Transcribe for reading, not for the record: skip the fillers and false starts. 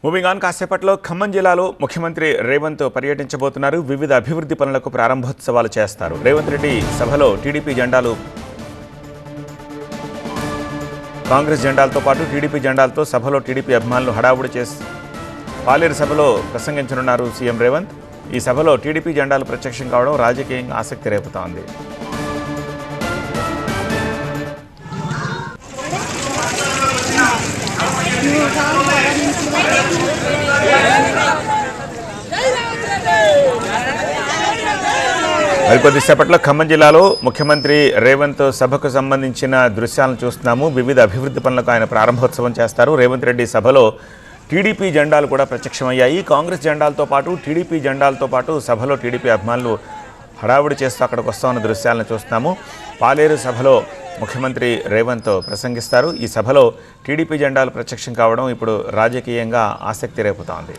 Moving on కాసేపట్లో ఖమ్మం జిల్లాలో ముఖ్యమంత్రి రేవంత్ పర్యటించబోతున్నారు. వివిధ అభివృద్ధి పనులకు ప్రారంభోత్సవాలు చేస్తారు. రేవంత్ రెడ్డి సభలో టీడీపీ జెండాలు, కాంగ్రెస్ జెండాలతో పాటు టీడీపీ జెండాలతో సభలో టీడీపీ అభిమానులు హడావుడి చేసి పాలేరు సభలో ప్రసంగించనున్నారు సీఎం రేవంత్. ఈ సభలో టీడీపీ జెండాలు ప్రత్యక్షం కావడం రాజకీయంగా ఆసక్తి రేపుతోంది. మరికొద్దిసేపట్లో ఖమ్మం జిల్లాలో ముఖ్యమంత్రి రేవంత్ సభకు సంబంధించిన దృశ్యాలను చూస్తున్నాము. వివిధ అభివృద్ధి పనులకు ఆయన ప్రారంభోత్సవం చేస్తారు. రేవంత్ రెడ్డి సభలో టీడీపీ జెండాలు కూడా ప్రత్యక్షమయ్యాయి. కాంగ్రెస్ జెండాలతో పాటు టీడీపీ జెండాలతో పాటు సభలో టీడీపీ అభిమానులు హడావుడి చేస్తూ అక్కడికి వస్తున్న దృశ్యాలను చూస్తున్నాము. పాలేరు సభలో ముఖ్యమంత్రి రేవంత్ ప్రసంగిస్తారు. ఈ సభలో టీడీపీ జెండాలు ప్రత్యక్షం కావడం ఇప్పుడు రాజకీయంగా ఆసక్తి రేపుతోంది.